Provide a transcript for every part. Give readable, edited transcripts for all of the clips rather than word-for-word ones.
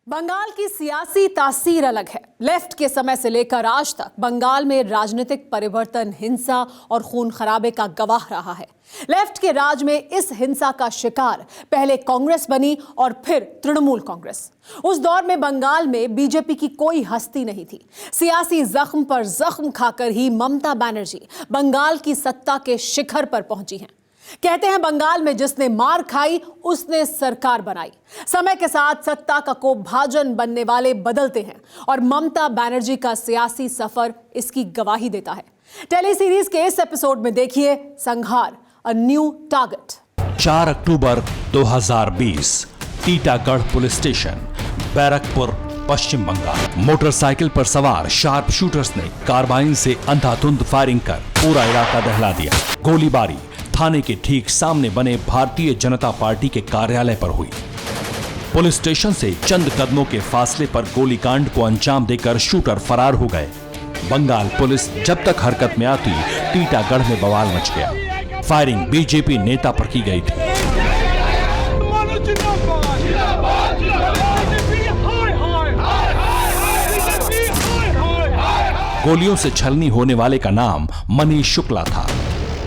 बंगाल की सियासी तासीर अलग है। लेफ्ट के समय से लेकर आज तक बंगाल में राजनीतिक परिवर्तन हिंसा और खून खराबे का गवाह रहा है। लेफ्ट के राज में इस हिंसा का शिकार पहले कांग्रेस बनी और फिर तृणमूल कांग्रेस। उस दौर में बंगाल में बीजेपी की कोई हस्ती नहीं थी। सियासी जख्म पर जख्म खाकर ही ममता बनर्जी बंगाल की सत्ता के शिखर पर पहुंची हैं। कहते हैं बंगाल में जिसने मार खाई उसने सरकार बनाई। समय के साथ सत्ता का कोपभाजन बनने वाले बदलते हैं और ममता बनर्जी का सियासी सफर इसकी गवाही देता है। टेली सीरीज के इस एपिसोड में देखिए संहार, अ न्यू टारगेट। 4 अक्टूबर 2020, Titagarh police station, Barrackpore, Paschim Bengal. Motorcycle पर सवार शार्प शूटर्स ने कार्बाइन से अंधाधुंध फायरिंग कर पूरा इलाका दहला दिया। गोलीबारी थाने के ठीक सामने बने भारतीय जनता पार्टी के कार्यालय पर हुई। पुलिस स्टेशन से चंद कदमों के फासले पर गोलीकांड को अंजाम देकर शूटर फरार हो गए। बंगाल पुलिस जब तक हरकत में आती, टीटागढ़ में बवाल मच गया। फायरिंग बीजेपी नेता पर की गई थी। गोलियों से छलनी होने वाले का नाम मनीष शुक्ला था।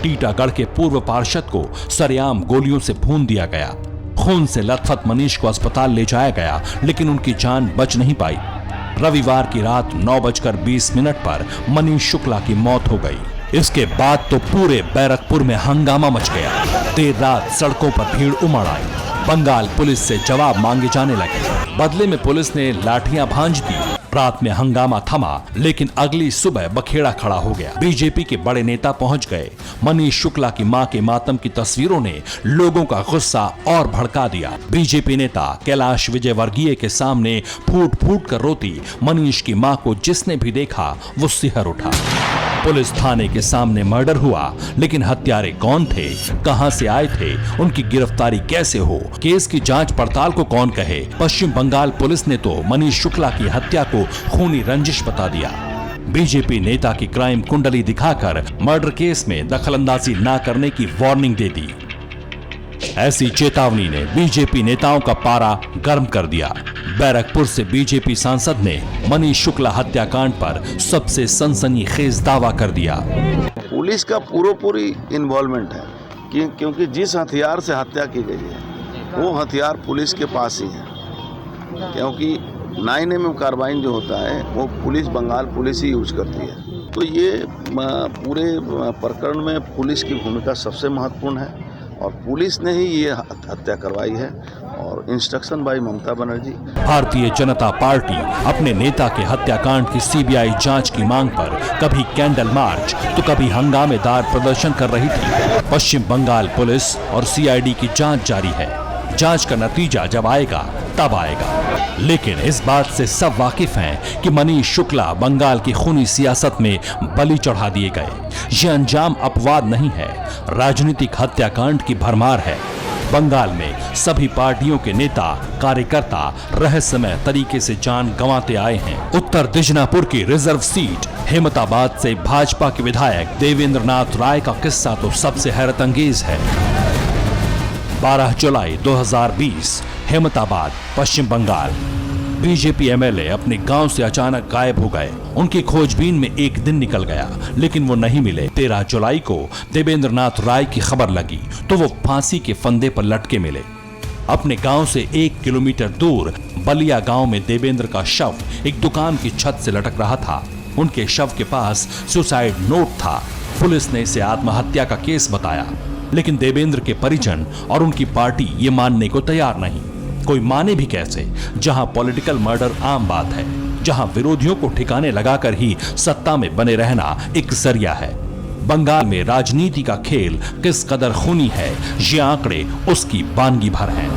टीटागढ़ के पूर्व पार्षद को सरेआम गोलियों से भून दिया गया। खून से लथपथ मनीष को अस्पताल ले जाया गया, लेकिन उनकी जान बच नहीं पाई। रविवार की रात 9:20 पर मनीष शुक्ला की मौत हो गई। इसके बाद तो पूरे बैरकपुर में हंगामा मच गया। देर रात सड़कों पर भीड़ उमड़ आई। बंगाल पुलिस से जवाब मांगे जाने लगे। बदले में पुलिस ने लाठियां भांज दी। रात में हंगामा थमा, लेकिन अगली सुबह बखेड़ा खड़ा हो गया। बीजेपी के बड़े नेता पहुंच गए। मनीष शुक्ला की मां के मातम की तस्वीरों ने लोगों का गुस्सा और भड़का दिया। बीजेपी नेता कैलाश विजयवर्गीय के सामने फूट फूट कर रोती मनीष की मां को जिसने भी देखा वो सिहर उठा। पुलिस थाने के सामने मर्डर हुआ, लेकिन हत्यारे कौन थे, कहां से आए थे, उनकी गिरफ्तारी कैसे हो, केस की जांच पड़ताल को कौन कहे। पश्चिम बंगाल पुलिस ने तो मनीष शुक्ला की हत्या को खूनी रंजिश बता दिया। बीजेपी नेता की क्राइम कुंडली दिखाकर मर्डर केस में दखलंदाजी न करने की वार्निंग दे दी। ऐसी चेतावनी ने बीजेपी नेताओं का पारा गर्म कर दिया। बैरकपुर से बीजेपी सांसद ने मनीष शुक्ला हत्याकांड पर सबसे सनसनीखेज दावा कर दिया। पुलिस का पूरी इन्वॉल्वमेंट है क्योंकि जिस हथियार से हत्या की गई है वो हथियार पुलिस के पास ही है। क्योंकि 9mm कार्बाइन जो होता है वो पुलिस, बंगाल पुलिस ही यूज करती है। तो ये पूरे प्रकरण में पुलिस की भूमिका सबसे महत्वपूर्ण है और पुलिस ने ही ये हत्या करवाई है और instruction bye Mamata Banerjee. Bharatiya Janata party अपने नेता के हत्याकांड की सीबीआई जांच की मांग पर कभी कैंडल मार्च तो कभी हंगामेदार प्रदर्शन कर रही थी। पश्चिम बंगाल पुलिस और सीआईडी की जांच जारी है। जांच का नतीजा जब आएगा तब आएगा। लेकिन इस बात से सब वाकिफ हैं कि मनीष शुक्ला बंगाल की खूनी सियासत में बलि चढ़ा दिए गए। ये अंजाम अपवाद नहीं है, राजनीतिक हत्याकांड की भरमार है। बंगाल में सभी पार्टियों के नेता कार्यकर्ता रहस्यमय तरीके से जान गंवाते आए हैं। उत्तर दिजनापुर की रिजर्व सीट हेमताबाद से भाजपा के विधायक देवेंद्र नाथ राय का किस्सा तो सबसे हैरतअंगेज है। 12 जुलाई 2020, हेमताबाद, पश्चिम बंगाल। बीजेपी एमएलए अपने गांव से अचानक गायब हो गए। उनकी खोजबीन में एक दिन निकल गया, लेकिन वो नहीं मिले। 13 जुलाई को देवेंद्र नाथ राय की खबर लगी तो वो फांसी के फंदे पर लटके मिले। अपने गांव से 1 किलोमीटर दूर बलिया गांव में देवेंद्र का शव एक दुकान की छत से लटक रहा था। उनके शव के पास सुसाइड नोट था। पुलिस ने इसे आत्महत्या का केस बताया, लेकिन देवेंद्र के परिजन और उनकी पार्टी ये मानने को तैयार नहीं। कोई माने भी कैसे, जहां पॉलिटिकल मर्डर आम बात है, जहां विरोधियों को ठिकाने लगाकर ही सत्ता में बने रहना एक जरिया है। बंगाल में राजनीति का खेल किस कदर खूनी है, ये आंकड़े उसकी बानगी भर हैं।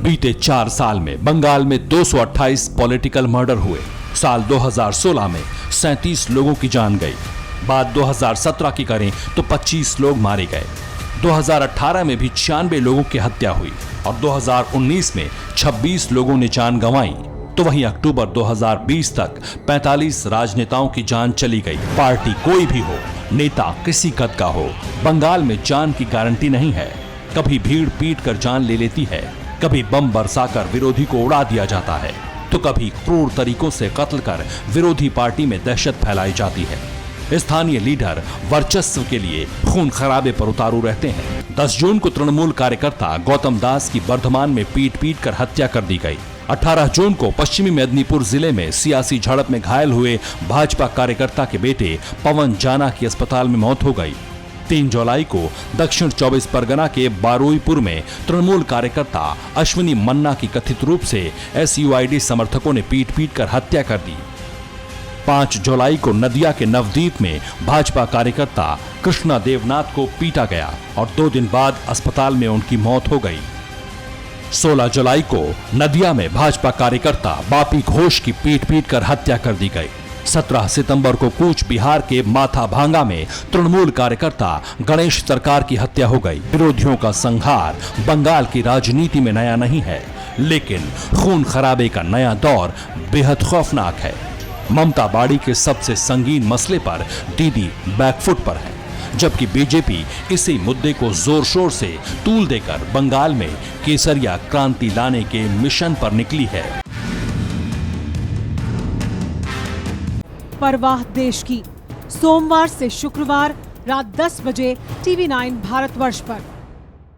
बीते 4 साल में बंगाल में 228 पॉलिटिकल मर्डर हुए। साल 2016 में 37 लोगों की जान गई। बात 2017 की करें तो 25 लोग मारे गए। 2018 में भी 96 लोगों की हत्या हुई और 2019 में 26 लोगों ने जान गंवाई। तो वहीं अक्टूबर 2020 तक 45 राजनेताओं की जान चली गई। पार्टी कोई भी हो, नेता किसी कद का हो, बंगाल में जान की गारंटी नहीं है। कभी भीड़ पीट कर जान ले लेती है कभी बम बरसाकर विरोधी को उड़ा दिया जाता है, तो कभी क्रूर तरीकों से कत्ल कर विरोधी पार्टी में दहशत फैलाई जाती है। स्थानीय लीडर वर्चस्व के लिए खून खराबे पर उतारू रहते हैं। 10 जून को तृणमूल कार्यकर्ता गौतम दास की बर्धमान में पीट कर हत्या कर दी गई। 18 जून को पश्चिमी मेदिनीपुर जिले में सियासी झड़प में घायल हुए भाजपा कार्यकर्ता के बेटे पवन जाना की अस्पताल में मौत हो गई। 3 जुलाई को दक्षिण 24 परगना के बारुईपुर में तृणमूल कार्यकर्ता अश्विनी मन्ना की कथित रूप से SUID समर्थकों ने पीट कर हत्या कर दी। 5 जुलाई को नदिया के नवदीप में भाजपा कार्यकर्ता कृष्णा देवनाथ को पीटा गया और 2 दिन बाद अस्पताल में उनकी मौत हो गई। 16 जुलाई को नदिया में भाजपा कार्यकर्ता बापी घोष की पीट कर हत्या कर दी गई। 17 सितंबर को कूच बिहार के माथा भांगा में तृणमूल कार्यकर्ता गणेश सरकार की हत्या हो गई। विरोधियों का संहार बंगाल की राजनीति में नया नहीं है, लेकिन खून खराबे का नया दौर बेहद खौफनाक है। ममता बाड़ी के सबसे संगीन मसले पर दीदी बैकफुट पर है, जबकि बीजेपी इसी मुद्दे को जोर शोर से तूल देकर बंगाल में केसरिया क्रांति लाने के मिशन पर निकली है। परवाह देश की, सोमवार से शुक्रवार रात 10 बजे TV9 भारतवर्ष पर।